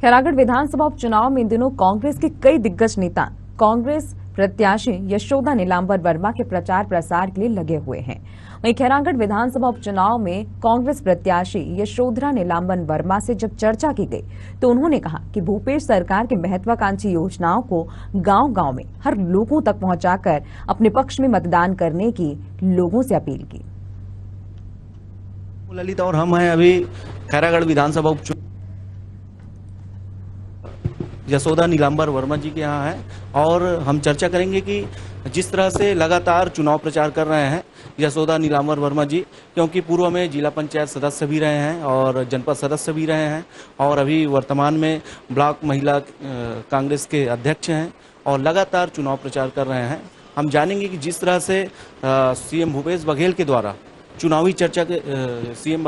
खैरागढ़ विधानसभा उपचुनाव में इन दिनों कांग्रेस के कई दिग्गज नेता कांग्रेस प्रत्याशी यशोदा नीलांबर वर्मा के प्रचार प्रसार के लिए लगे हुए हैं। वहीं खैरागढ़ विधानसभा उपचुनाव में कांग्रेस प्रत्याशी यशोधरा नीलांबर वर्मा से जब चर्चा की गई तो उन्होंने कहा कि भूपेश सरकार की महत्वाकांक्षी योजनाओं को गांव-गांव में हर लोगों तक पहुंचाकर अपने पक्ष में मतदान करने की लोगों से अपील की। ललित और हम हैं अभी खैरागढ़ विधानसभा उपचुनाव यशोदा नीलांबर वर्मा जी के यहाँ हैं और हम चर्चा करेंगे कि जिस तरह से लगातार चुनाव प्रचार कर रहे हैं यशोदा नीलांबर वर्मा जी, क्योंकि पूर्व में जिला पंचायत सदस्य भी रहे हैं और जनपद सदस्य भी रहे हैं और अभी वर्तमान में ब्लॉक महिला कांग्रेस के अध्यक्ष हैं और लगातार चुनाव प्रचार कर रहे हैं। हम जानेंगे कि जिस तरह से सीएम भूपेश बघेल के द्वारा चुनावी चर्चा के सीएम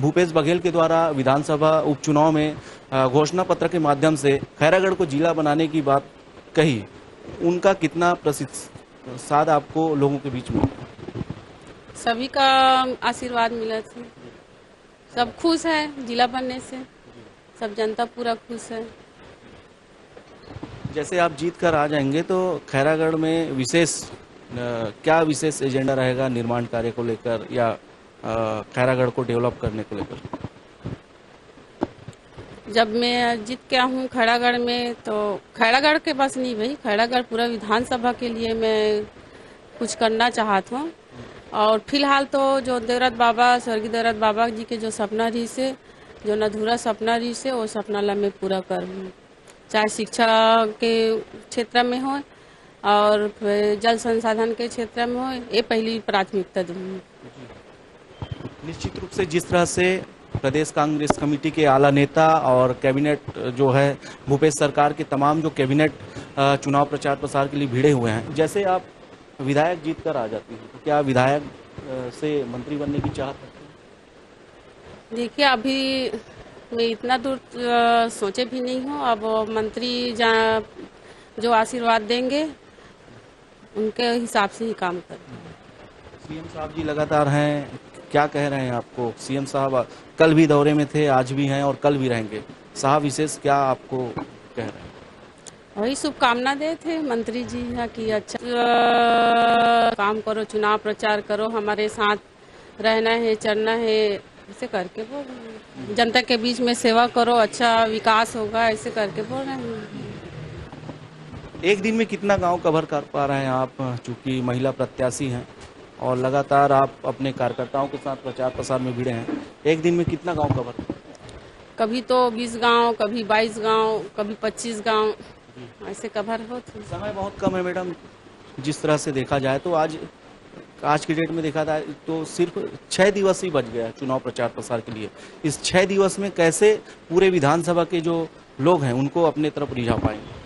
भूपेश बघेल के द्वारा विधानसभा उपचुनाव में घोषणा पत्र के माध्यम से खैरागढ़ को जिला बनाने की बात कही, उनका कितना प्रतिशत आपको लोगों के बीच में? सभी का आशीर्वाद मिला था, सब खुश है जिला बनने से, सब जनता पूरा खुश है। जैसे आप जीत कर आ जाएंगे तो खैरागढ़ में क्या विशेष एजेंडा रहेगा निर्माण कार्य को लेकर या खैरागढ़ को डेवलप करने को लेकर? जब मैं जीत के हूँ खैरागढ़ में तो खैरागढ़ के बस नहीं भाई, खैरागढ़ पूरा विधानसभा के लिए मैं कुछ करना चाहता हूँ। और फिलहाल तो जो देवरात बाबा स्वर्गीय देवरात बाबा जी के जो सपना रही से, जो अधूरा सपना रही से, वो सपना ला मैं पूरा करूँ, चाहे शिक्षा के क्षेत्र में हो और जल संसाधन के क्षेत्र में हो, ये पहली प्राथमिकता दूंगी। निश्चित रूप से जिस तरह से प्रदेश कांग्रेस कमेटी के आला नेता और कैबिनेट जो है भूपेश सरकार के तमाम जो कैबिनेट चुनाव प्रचार प्रसार के लिए भिड़े हुए हैं, जैसे आप विधायक जीत कर आ जाती हैं तो क्या विधायक से मंत्री बनने की चाहत रखते हैं? देखिए अभी मैं इतना दूर सोचे भी नहीं हूँ। अब मंत्री जो आशीर्वाद देंगे उनके हिसाब से ही काम करें। सीएम साहब जी लगातार हैं, क्या कह रहे हैं आपको? सीएम साहब कल भी दौरे में थे, आज भी हैं और कल भी रहेंगे। साहब विशेष क्या आपको कह रहे हैं? वही शुभकामना दे थे मंत्री जी कि अच्छा काम करो, चुनाव प्रचार करो, हमारे साथ रहना है, चलना है, ऐसे करके बोल, जनता के बीच में सेवा करो, अच्छा विकास होगा, ऐसे करके बोल रहे हैं। एक दिन में कितना गांव कवर कर पा रहे हैं आप, चूंकि महिला प्रत्याशी हैं और लगातार आप अपने कार्यकर्ताओं के साथ प्रचार प्रसार में भिड़े हैं, एक दिन में कितना गांव कवर? कभी तो 20 गांव, कभी 22 गांव, कभी 25 गांव, ऐसे कवर होते। समय बहुत कम है मैडम, जिस तरह से देखा जाए तो आज की डेट में देखा जाए तो सिर्फ 6 दिवस ही बच गया चुनाव प्रचार प्रसार के लिए। इस 6 दिवस में कैसे पूरे विधानसभा के जो लोग हैं उनको अपने तरफ रिझा पाएंगे?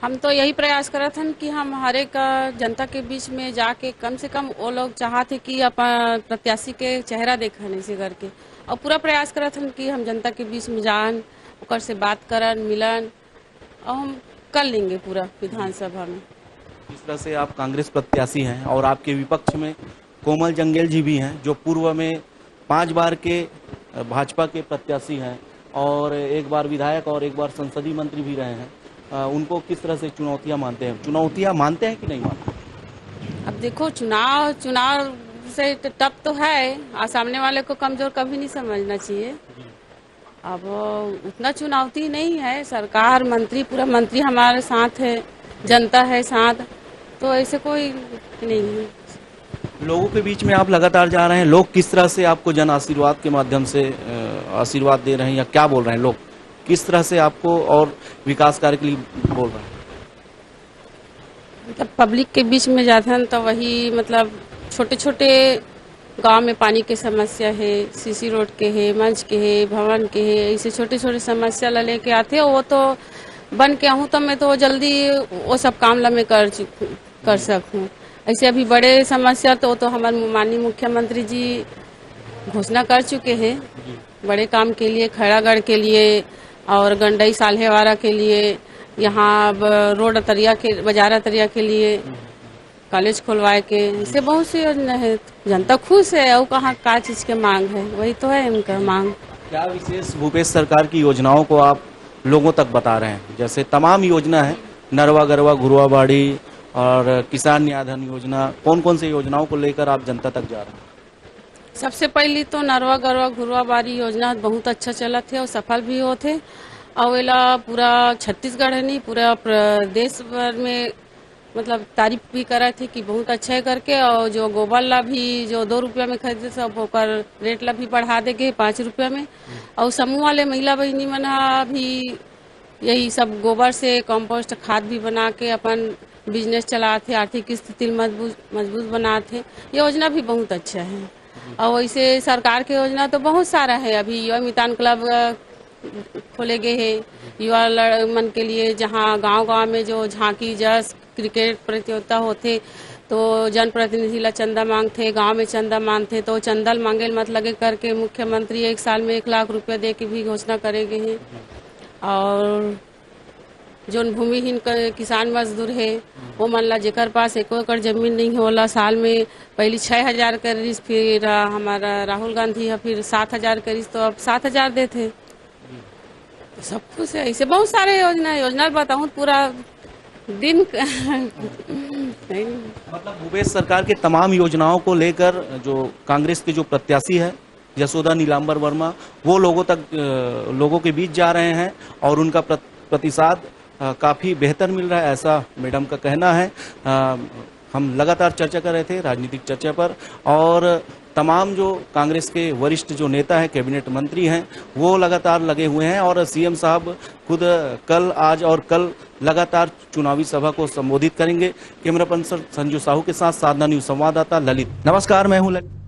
हम तो यही प्रयास कर रहे थे कि हम हर एक जनता के बीच में जाके कम से कम वो लोग चाहते कि अपन प्रत्याशी के चेहरा देखने से करके, और पूरा प्रयास कर रहे थे कि हम जनता के बीच में जान, ओकर से बात करन, मिलन, और हम कर लेंगे पूरा विधानसभा में। इस तरह से आप कांग्रेस प्रत्याशी हैं और आपके विपक्ष में कोमल जंगेल जी भी हैं जो पूर्व में 5 बार के भाजपा के प्रत्याशी हैं और एक बार विधायक और एक बार संसदीय मंत्री भी रहे हैं। उनको किस तरह से चुनौतियां मानते हैं कि नहीं मानते? अब देखो चुनाव से टफ तो है और सामने वाले को कमजोर कभी नहीं समझना चाहिए। अब उतना चुनौती नहीं है, सरकार पूरा मंत्री हमारे साथ है, जनता है साथ, तो ऐसे कोई नहीं है। लोगों के बीच में आप लगातार जा रहे हैं, लोग किस तरह से आपको जन आशीर्वाद के माध्यम से आशीर्वाद दे रहे हैं या क्या बोल रहे हैं? लोग किस तरह से आपको और विकास कार्य के लिए बोल रहे हैं? मतलब पब्लिक के बीच में जाते हैं तो वही मतलब छोटे छोटे गांव में पानी की समस्या है, सीसी रोड के है, मंच के है, भवन के है, ऐसे छोटे छोटे समस्या ला लेके आते हैं। वो तो बन के हूँ तो मैं तो जल्दी वो सब काम ला मैं कर सकूँ। ऐसे अभी बड़े समस्या तो हमारे माननीय मुख्यमंत्री जी घोषणा कर चुके हैं बड़े काम के लिए, खैरागढ़ के लिए और गंडई साल्हेवाड़ा के लिए, यहाँ रोड बाजार अतरिया के लिए कॉलेज खुलवाए के, इससे बहुत सी योजना है। जनता खुश है और कहाँ का चीज के मांग है, वही तो है उनका मांग। क्या विशेष भूपेश सरकार की योजनाओं को आप लोगों तक बता रहे हैं? जैसे तमाम योजना है, नरवा गरवा घुरवा बाड़ी और किसान न्यायधन योजना, कौन कौन सी योजनाओं को लेकर आप जनता तक जा रहे हैं? सबसे पहली तो नरवा गरवा घुरवा बारी योजना बहुत अच्छा चला थे और सफल भी होते। और एला पूरा छत्तीसगढ़ है नहीं, पूरा प्रदेश भर में मतलब तारीफ भी करा थे कि बहुत अच्छा है करके। और जो गोबर ला भी जो 2 रुपया में खरीदे सब ओकर रेट ला भी बढ़ा देंगे 5 रुपया में। और समूह वाले महिला बहनी मन भी यही सब गोबर से कंपोस्ट खाद भी बना के अपन बिजनेस चलाते, आर्थिक स्थिति मजबूत बनाते। योजना भी बहुत अच्छा है। और वैसे सरकार की योजना तो बहुत सारा है। अभी युवा मितान क्लब खोले गए हैं युवा मन के लिए, जहाँ गांव-गांव में जो झांकी जस क्रिकेट प्रतियोगिता होते तो जनप्रतिनिधि ला चंदा मांगते, गांव में चंदा मांगते तो चंदा मांगे मत लगे करके मुख्यमंत्री 1 साल में 1 लाख रुपया दे के भी घोषणा करेंगे हैं। और जो भूमिहीन किसान मजदूर है वो मन ला जेकर पास 1 एकड़ जमीन नहीं होला, साल में पहले 6,000 करीस, फिर हमारा राहुल गांधी है फिर 7,000 करीस, तो अब 7,000 देते। सब कुछ है, ऐसे बहुत सारे योजना बताऊँ पूरा दिन मतलब भूपेश सरकार के तमाम योजनाओं को लेकर जो कांग्रेस के जो प्रत्याशी है यशोदा नीलांबर वर्मा, वो लोगों के बीच जा रहे हैं और उनका प्रतिसाद काफ़ी बेहतर मिल रहा है, ऐसा मैडम का कहना है। हम लगातार चर्चा कर रहे थे राजनीतिक चर्चा पर, और तमाम जो कांग्रेस के वरिष्ठ जो नेता हैं, कैबिनेट मंत्री हैं, वो लगातार लगे हुए हैं और सीएम साहब खुद कल, आज और कल लगातार चुनावी सभा को संबोधित करेंगे। कैमरा पर्सन संजू साहू के साथ साधना न्यूज संवाददाता ललित। नमस्कार, मैं हूं ललित।